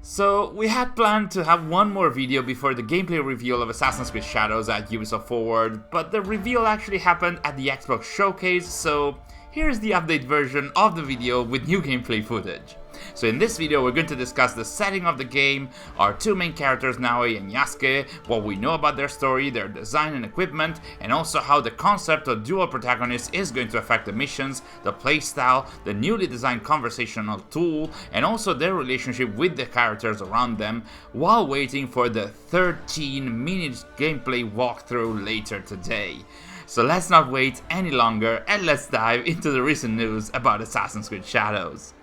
So, we had planned to have one more video before the gameplay reveal of Assassin's Creed Shadows at Ubisoft Forward, but the reveal actually happened at the Xbox showcase, so here's the update version of the video with new gameplay footage. So in this video we're going to discuss the setting of the game, our two main characters Naoe and Yasuke, what we know about their story, their design and equipment, and also how the concept of dual protagonists is going to affect the missions, the playstyle, the newly designed conversational tool, and also their relationship with the characters around them, while waiting for the 13-minute gameplay walkthrough later today. So let's not wait any longer and let's dive into the recent news about Assassin's Creed Shadows.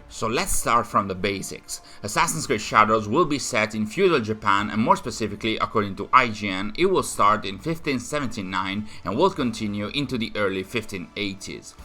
So let's start from the basics. Assassin's Creed Shadows will be set in feudal Japan, and more specifically, according to IGN, it will start in 1579 and will continue into the early 1580s.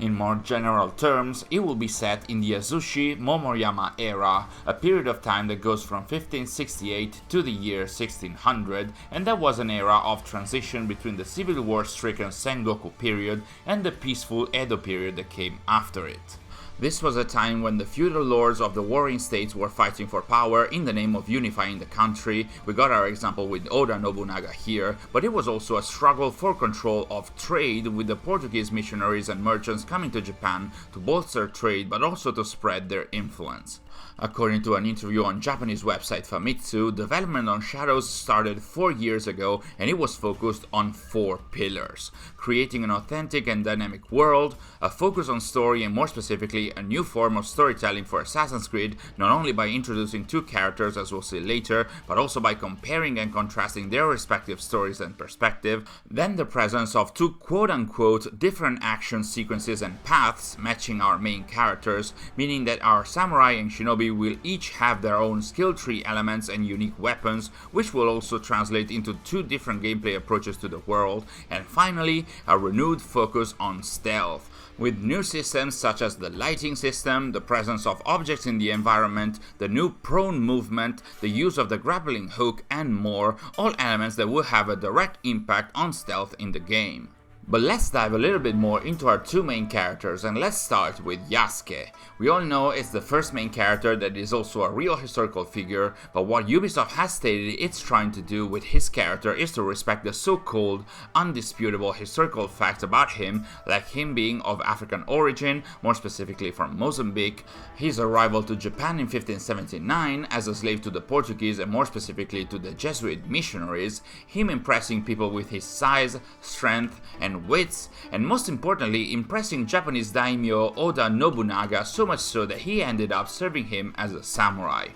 In more general terms, it will be set in the Azuchi Momoyama era, a period of time that goes from 1568 to the year 1600, and that was an era of transition between the civil war-stricken Sengoku period and the peaceful Edo period that came after it. This was a time when the feudal lords of the warring states were fighting for power in the name of unifying the country. We got our example with Oda Nobunaga here, but it was also a struggle for control of trade, with the Portuguese missionaries and merchants coming to Japan to bolster trade but also to spread their influence. According to an interview on Japanese website Famitsu, development on Shadows started 4 years ago and it was focused on 4 pillars: creating an authentic and dynamic world, a focus on story, and more specifically a new form of storytelling for Assassin's Creed, not only by introducing 2 characters as we'll see later, but also by comparing and contrasting their respective stories and perspective, then the presence of 2 quote-unquote different action sequences and paths matching our main characters, meaning that our samurai and shinobi will each have their own skill tree elements and unique weapons, which will also translate into 2 different gameplay approaches to the world, and finally, a renewed focus on stealth, with new systems such as the lighting system, the presence of objects in the environment, the new prone movement, the use of the grappling hook, and more, all elements that will have a direct impact on stealth in the game. But let's dive a little bit more into our 2 main characters, and let's start with Yasuke. We all know it's the first main character that is also a real historical figure, but what Ubisoft has stated it's trying to do with his character is to respect the so-called undisputable historical facts about him, like him being of African origin, more specifically from Mozambique, his arrival to Japan in 1579 as a slave to the Portuguese and more specifically to the Jesuit missionaries, him impressing people with his size, strength, and wits, and most importantly impressing Japanese daimyo Oda Nobunaga so much so that he ended up serving him as a samurai.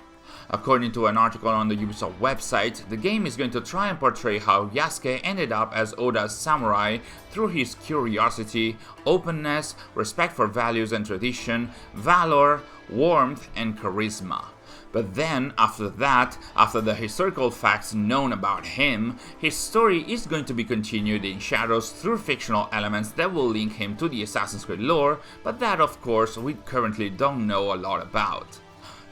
According to an article on the Ubisoft website, the game is going to try and portray how Yasuke ended up as Oda's samurai through his curiosity, openness, respect for values and tradition, valor, warmth, and charisma. But then, after the historical facts known about him, his story is going to be continued in Shadows through fictional elements that will link him to the Assassin's Creed lore, but that of course we currently don't know a lot about.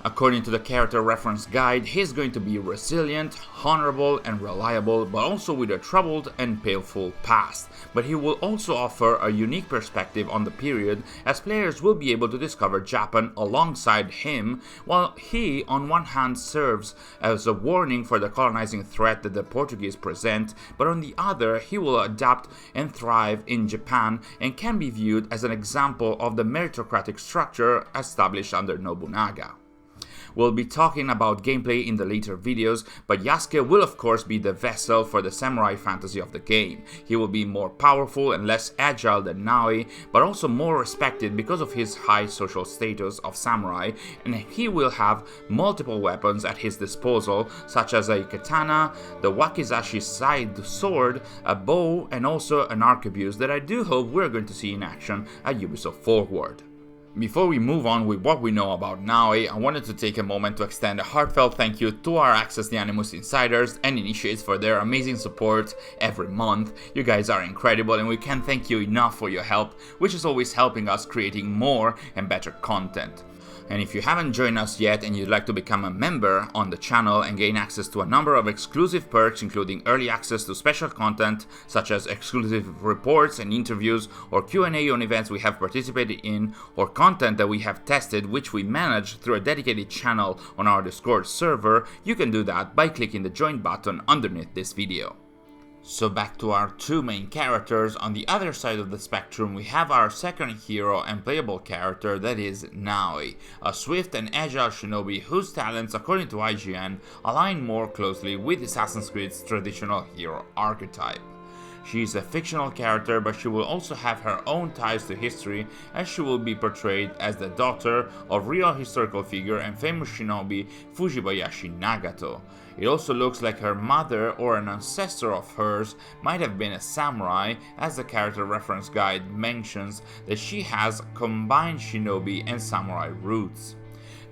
According to the character reference guide, he's going to be resilient, honorable, and reliable, but also with a troubled and painful past. But he will also offer a unique perspective on the period, as players will be able to discover Japan alongside him, while he on one hand serves as a warning for the colonizing threat that the Portuguese present, but on the other he will adapt and thrive in Japan and can be viewed as an example of the meritocratic structure established under Nobunaga. We'll be talking about gameplay in the later videos, but Yasuke will of course be the vessel for the samurai fantasy of the game. He will be more powerful and less agile than Naoe, but also more respected because of his high social status of samurai, and he will have multiple weapons at his disposal, such as a katana, the wakizashi side sword, a bow, and also an arquebus that I do hope we're going to see in action at Ubisoft Forward. Before we move on with what we know about Naoe, I wanted to take a moment to extend a heartfelt thank you to our Access the Animus insiders and initiates for their amazing support every month. You guys are incredible and we can't thank you enough for your help, which is always helping us creating more and better content. And if you haven't joined us yet and you'd like to become a member on the channel and gain access to a number of exclusive perks, including early access to special content such as exclusive reports and interviews or Q&A on events we have participated in, or content that we have tested which we manage through a dedicated channel on our Discord server, you can do that by clicking the join button underneath this video. So back to our two main characters. On the other side of the spectrum we have our second hero and playable character, that is Naoe, a swift and agile shinobi whose talents, according to IGN, align more closely with Assassin's Creed's traditional hero archetype. She is a fictional character, but she will also have her own ties to history, as she will be portrayed as the daughter of real historical figure and famous shinobi Fujibayashi Nagato. It also looks like her mother or an ancestor of hers might have been a samurai, as the character reference guide mentions that she has combined shinobi and samurai roots.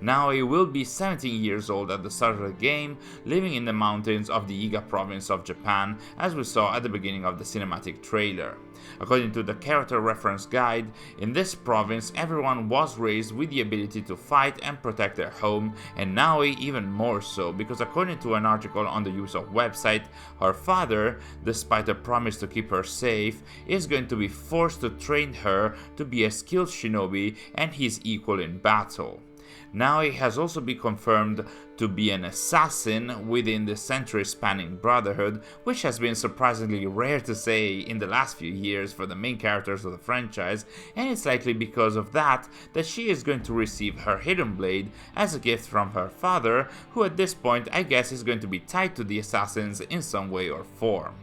Naoe will be 17 years old at the start of the game, living in the mountains of the Iga province of Japan, as we saw at the beginning of the cinematic trailer. According to the character reference guide, in this province everyone was raised with the ability to fight and protect their home, and Naoe even more so, because according to an article on the Ubisoft website, her father, despite a promise to keep her safe, is going to be forced to train her to be a skilled shinobi and his equal in battle. Naoe has also been confirmed to be an assassin within the century-spanning Brotherhood, which has been surprisingly rare to say in the last few years for the main characters of the franchise, and it's likely because of that she is going to receive her hidden blade as a gift from her father, who at this point I guess is going to be tied to the assassins in some way or form.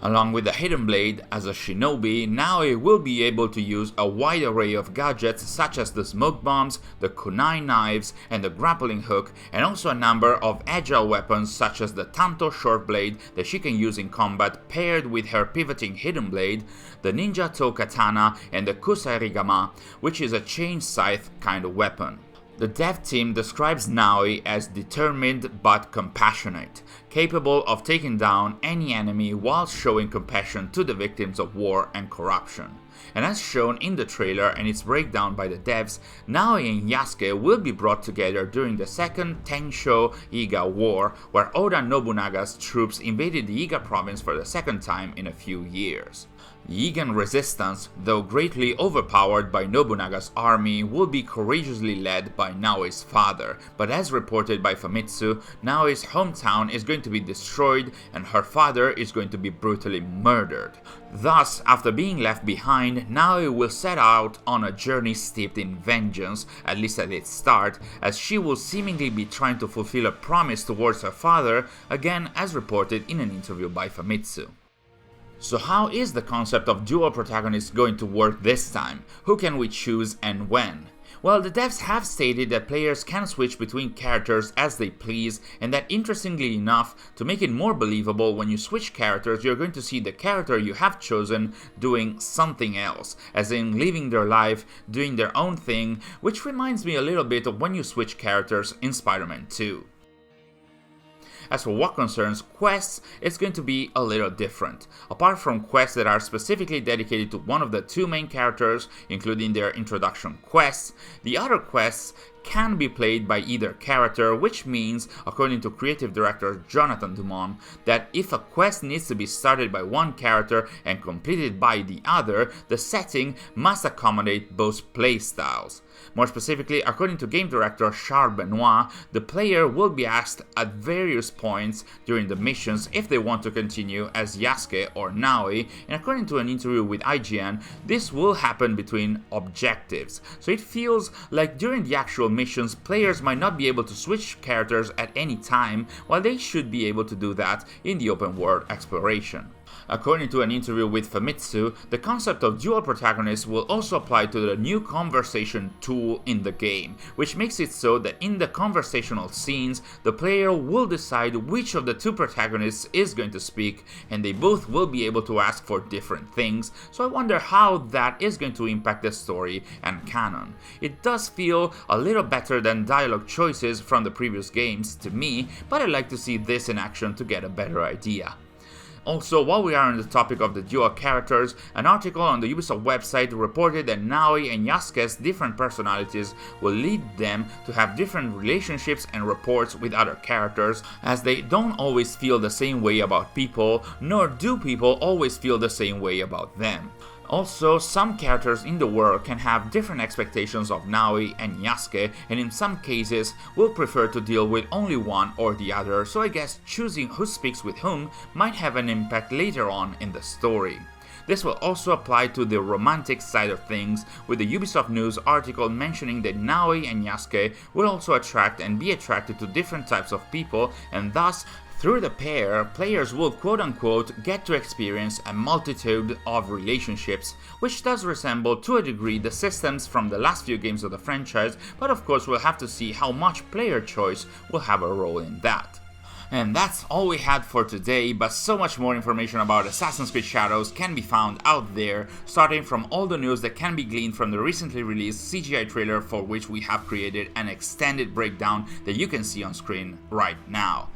Along with the hidden blade, as a shinobi, Naoe will be able to use a wide array of gadgets such as the smoke bombs, the kunai knives, and the grappling hook, and also a number of agile weapons such as the tanto short blade that she can use in combat paired with her pivoting hidden blade, the ninja toe katana, and the kusarigama, which is a chain scythe kind of weapon. The dev team describes Naoe as determined but compassionate, capable of taking down any enemy while showing compassion to the victims of war and corruption. And as shown in the trailer and its breakdown by the devs, Naoe and Yasuke will be brought together during the second Tensho Iga War, where Oda Nobunaga's troops invaded the Iga province for the second time in a few years. The Igan resistance, though greatly overpowered by Nobunaga's army, will be courageously led by Naoe's father, but as reported by Famitsu, Naoe's hometown is going to be destroyed and her father is going to be brutally murdered. Thus, after being left behind, Naoe will set out on a journey steeped in vengeance, at least at its start, as she will seemingly be trying to fulfill a promise towards her father, again as reported in an interview by Famitsu. So how is the concept of dual protagonists going to work this time? Who can we choose and when? Well, the devs have stated that players can switch between characters as they please, and that interestingly enough, to make it more believable, when you switch characters you're going to see the character you have chosen doing something else, as in living their life, doing their own thing, which reminds me a little bit of when you switch characters in Spider-Man 2. As for what concerns quests, it's going to be a little different. Apart from quests that are specifically dedicated to one of the two main characters, including their introduction quests, the other quests can be played by either character, which means, according to creative director Jonathan Dumont, that if a quest needs to be started by one character and completed by the other, the setting must accommodate both playstyles. More specifically, according to game director Charles Benoit, the player will be asked at various points during the missions if they want to continue as Yasuke or Naoe, and according to an interview with IGN, this will happen between objectives. So it feels like during the actual missions, players might not be able to switch characters at any time, while they should be able to do that in the open world exploration. According to an interview with Famitsu, the concept of dual protagonists will also apply to the new conversation tool in the game, which makes it so that in the conversational scenes, the player will decide which of the two protagonists is going to speak, and they both will be able to ask for different things, so I wonder how that is going to impact the story and canon. It does feel a little better than dialogue choices from the previous games to me, but I'd like to see this in action to get a better idea. Also, while we are on the topic of the dual characters, an article on the Ubisoft website reported that Naoe and Yasuke's different personalities will lead them to have different relationships and rapports with other characters, as they don't always feel the same way about people, nor do people always feel the same way about them. Also, some characters in the world can have different expectations of Naoe and Yasuke, and in some cases will prefer to deal with only one or the other, so I guess choosing who speaks with whom might have an impact later on in the story. This will also apply to the romantic side of things, with the Ubisoft News article mentioning that Naoe and Yasuke will also attract and be attracted to different types of people, and thus through the pair, players will quote-unquote get to experience a multitude of relationships, which does resemble to a degree the systems from the last few games of the franchise, but of course we'll have to see how much player choice will have a role in that. And that's all we had for today, but so much more information about Assassin's Creed Shadows can be found out there, starting from all the news that can be gleaned from the recently released CGI trailer, for which we have created an extended breakdown that you can see on screen right now.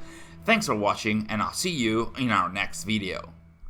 Thanks for watching, and I'll see you in our next video.